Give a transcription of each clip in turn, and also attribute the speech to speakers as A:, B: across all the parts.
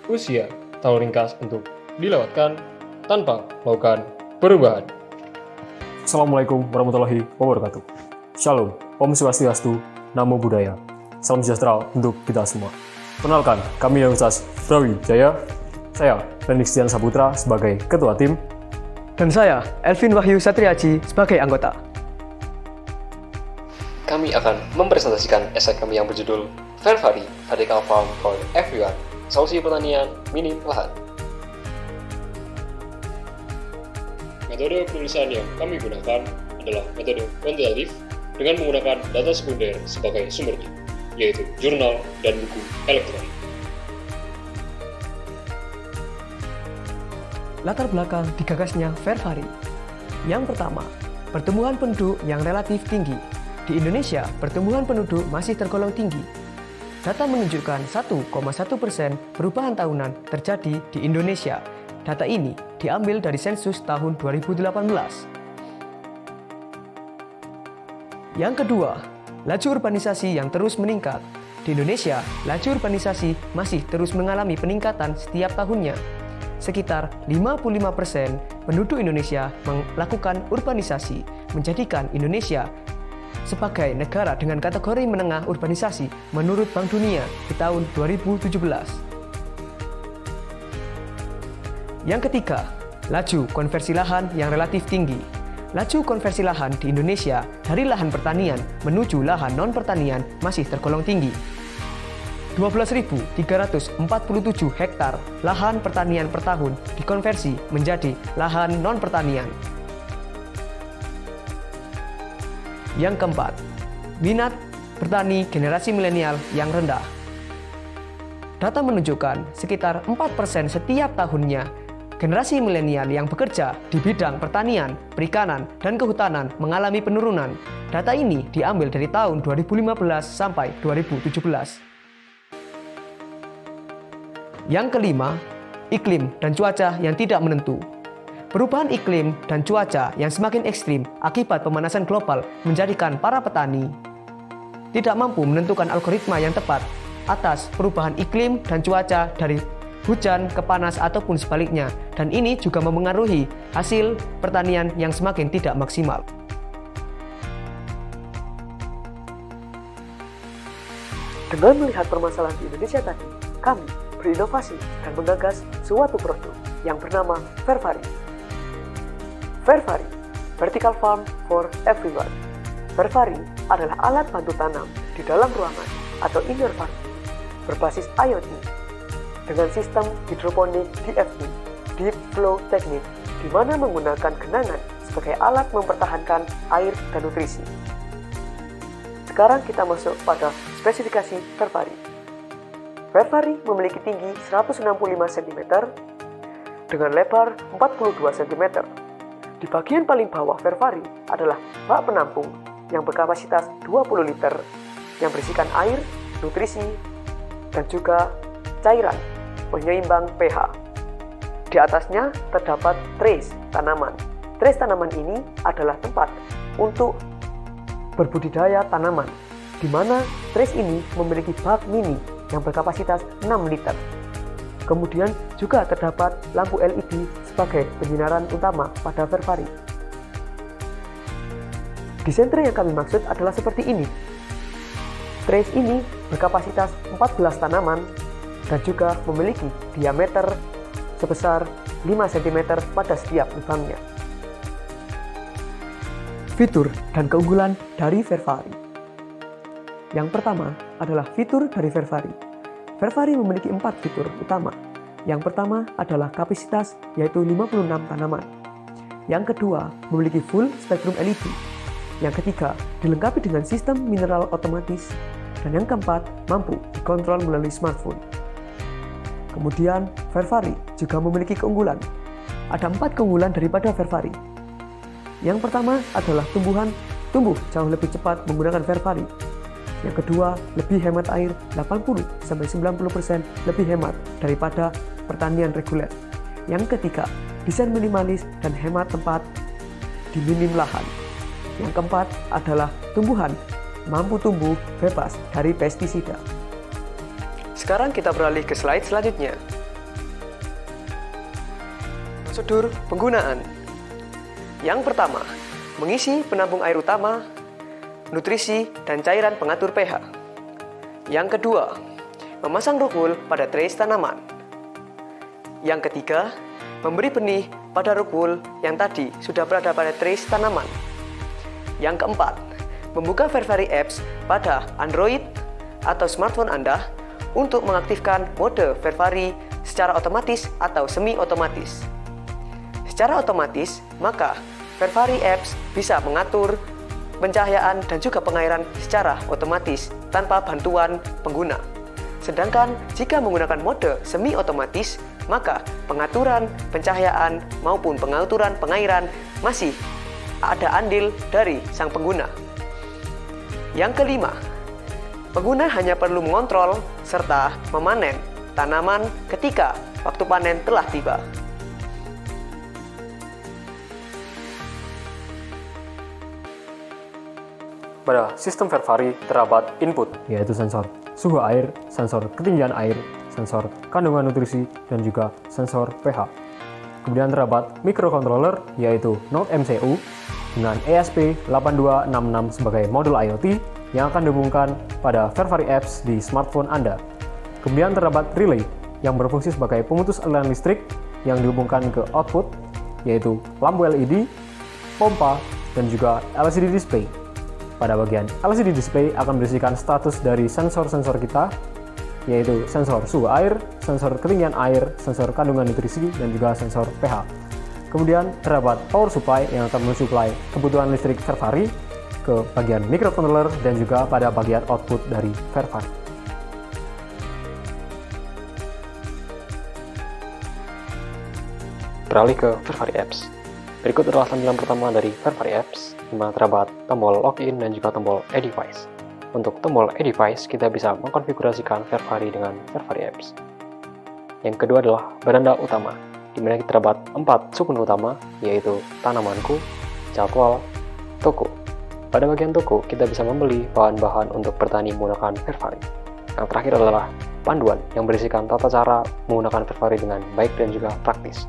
A: usia terlalu ringkas untuk dilewatkan tanpa melakukan perubahan. Assalamualaikum warahmatullahi wabarakatuh. Shalom, Om Swastiastu, Namo Buddhaya. Salam sejahtera untuk kita semua. Kenalkan, kami Universitas Brawijaya. Saya Renixtian Saputra sebagai Ketua Tim.
B: Dan saya, Elvin Wahyu Satriaji, sebagai anggota.
A: Kami akan mempresentasikan esai kami yang berjudul Fervari, Vertical Farm for Everyone, Solusi Pertanian Minim Lahan. Metode penulisan yang kami gunakan adalah metode kuantitatif dengan menggunakan data sekunder sebagai sumbernya, yaitu jurnal dan buku elektronik.
B: Latar belakang digagasnya Fervari. Yang pertama, pertumbuhan penduduk yang relatif tinggi. Di Indonesia, pertumbuhan penduduk masih tergolong tinggi. Data menunjukkan 1,1% perubahan tahunan terjadi di Indonesia. Data ini diambil dari sensus tahun 2018. Yang kedua, laju urbanisasi yang terus meningkat. Di Indonesia, laju urbanisasi masih terus mengalami peningkatan setiap tahunnya. Sekitar 55% penduduk Indonesia melakukan urbanisasi, menjadikan Indonesia sebagai negara dengan kategori menengah urbanisasi menurut Bank Dunia di tahun 2017. Yang ketiga, laju konversi lahan yang relatif tinggi. Laju konversi lahan di Indonesia dari lahan pertanian menuju lahan non-pertanian masih tergolong tinggi. 12.347 hektar lahan pertanian per tahun dikonversi menjadi lahan non-pertanian. Yang keempat, minat bertani generasi milenial yang rendah. Data menunjukkan sekitar 4% setiap tahunnya generasi milenial yang bekerja di bidang pertanian, perikanan, dan kehutanan mengalami penurunan. Data ini diambil dari tahun 2015 sampai 2017. Yang kelima, iklim dan cuaca yang tidak menentu. Perubahan iklim dan cuaca yang semakin ekstrim akibat pemanasan global menjadikan para petani tidak mampu menentukan algoritma yang tepat atas perubahan iklim dan cuaca dari hujan ke panas ataupun sebaliknya, dan ini juga memengaruhi hasil pertanian yang semakin tidak maksimal.
C: Dengan melihat permasalahan di Indonesia tadi, kami berinovasi dan menggagas suatu produk yang bernama Fervari. Fervari, Vertical Farm for Everyone. Fervari adalah alat bantu tanam di dalam ruangan atau indoor farming berbasis IoT dengan sistem hidroponik DFT, Deep Flow Technique, di mana menggunakan genangan sebagai alat mempertahankan air dan nutrisi. Sekarang kita masuk pada spesifikasi Fervari. Fervari memiliki tinggi 165 cm dengan lebar 42 cm. Di bagian paling bawah Fervari adalah bak penampung yang berkapasitas 20 liter yang berisikan air, nutrisi, dan juga cairan penyeimbang pH. Di atasnya terdapat trays tanaman. Trays tanaman ini adalah tempat untuk berbudidaya tanaman, di mana trays ini memiliki bak mini yang berkapasitas 6 liter. Kemudian juga terdapat lampu LED sebagai penyinaran utama pada Fervari. Disentra yang kami maksud adalah seperti ini. Trays ini berkapasitas 14 tanaman dan juga memiliki diameter sebesar 5 cm pada setiap lubangnya. Fitur dan keunggulan dari Fervari. Yang pertama adalah fitur dari Fervari. Fervari memiliki 4 fitur utama. Yang pertama adalah kapasitas, yaitu 56 tanaman. Yang kedua, memiliki full spektrum LED. Yang ketiga, dilengkapi dengan sistem mineral otomatis. Dan yang keempat, mampu dikontrol melalui smartphone. Kemudian, Fervari juga memiliki keunggulan. Ada 4 keunggulan daripada Fervari. Yang pertama adalah tumbuh jauh lebih cepat menggunakan Fervari. Yang kedua, lebih hemat air 80-90% lebih hemat daripada pertanian reguler. Yang ketiga, desain minimalis dan hemat tempat di minim lahan. Yang keempat adalah tumbuhan mampu tumbuh bebas dari pestisida.
B: Sekarang kita beralih ke slide selanjutnya. Prosedur penggunaan. Yang pertama, mengisi penampung air utama, nutrisi, dan cairan pengatur pH. Yang kedua, memasang rukul pada trays tanaman. Yang ketiga, memberi benih pada rukul yang tadi sudah berada pada trays tanaman. Yang keempat, membuka Fervari Apps pada Android atau smartphone Anda untuk mengaktifkan mode Fervari secara otomatis atau semi-otomatis. Secara otomatis, maka Fervari Apps bisa mengatur pencahayaan dan juga pengairan secara otomatis tanpa bantuan pengguna. Sedangkan jika menggunakan mode semi-otomatis, maka pengaturan pencahayaan maupun pengaturan pengairan masih ada andil dari sang pengguna. Yang kelima, pengguna hanya perlu mengontrol serta memanen tanaman ketika waktu panen telah tiba.
A: Pada sistem Fervari terdapat input, yaitu sensor suhu air, sensor ketinggian air, sensor kandungan nutrisi, dan juga sensor pH. Kemudian terdapat microcontroller, yaitu Node MCU dengan ESP8266 sebagai modul IoT yang akan dihubungkan pada Fervari Apps di smartphone Anda. Kemudian terdapat relay yang berfungsi sebagai pemutus aliran listrik yang dihubungkan ke output, yaitu lampu LED, pompa, dan juga LCD display. Pada bagian LCD display akan berisikan status dari sensor-sensor kita, yaitu sensor suhu air, sensor ketinggian air, sensor kandungan nutrisi, dan juga sensor pH. Kemudian terdapat power supply yang akan mensuplai kebutuhan listrik Fervari ke bagian microcontroller dan juga pada bagian output dari Fervari. Beralih ke Fervari Apps. Berikut adalah tampilan pertama dari Fervari Apps, di mana terdapat tombol login dan juga tombol e-device. Untuk tombol e-device, kita bisa mengkonfigurasikan Fervari dengan Fervari Apps. Yang kedua adalah beranda utama, di mana terdapat 4 submenu utama, yaitu tanamanku, jadwal, toko. Pada bagian toko, kita bisa membeli bahan-bahan untuk bertani menggunakan Fervari. Yang terakhir adalah panduan yang berisikan tata cara menggunakan Fervari dengan baik dan juga praktis.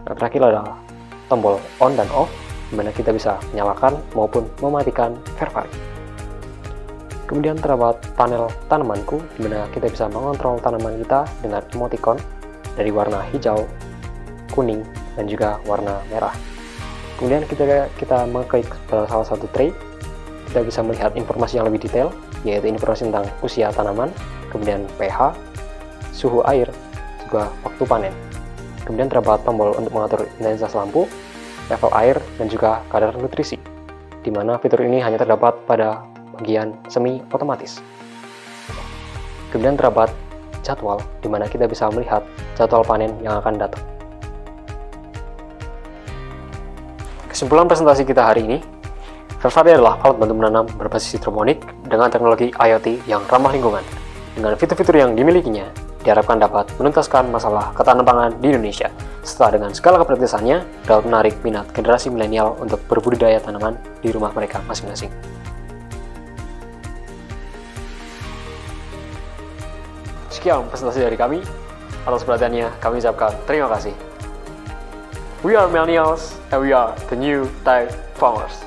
A: Yang terakhir adalah tombol on dan off, di mana kita bisa menyalakan maupun mematikan Fervari. Kemudian terdapat panel tanamanku, di mana kita bisa mengontrol tanaman kita dengan emoticon dari warna hijau, kuning, dan juga warna merah. Kemudian kita mengklik pada salah satu tray, kita bisa melihat informasi yang lebih detail, yaitu informasi tentang usia tanaman, kemudian pH, suhu air, juga waktu panen. Kemudian terdapat tombol untuk mengatur intensitas lampu, level air, dan juga kadar nutrisi, di mana fitur ini hanya terdapat pada bagian semi otomatis. Kemudian terdapat jadwal, di mana kita bisa melihat jadwal panen yang akan datang. Kesimpulan presentasi kita hari ini, Fervari adalah alat bantu menanam berbasis hidroponik dengan teknologi IoT yang ramah lingkungan. Dengan fitur-fitur yang dimilikinya, diharapkan dapat menuntaskan masalah ketahanan pangan di Indonesia, serta dengan segala kepratisannya dapat menarik minat generasi milenial untuk berbudidaya tanaman di rumah mereka masing-masing. Sekian presentasi dari kami. Atas perhatiannya, kami ucapkan terima kasih. We are millennials and we are the new type farmers.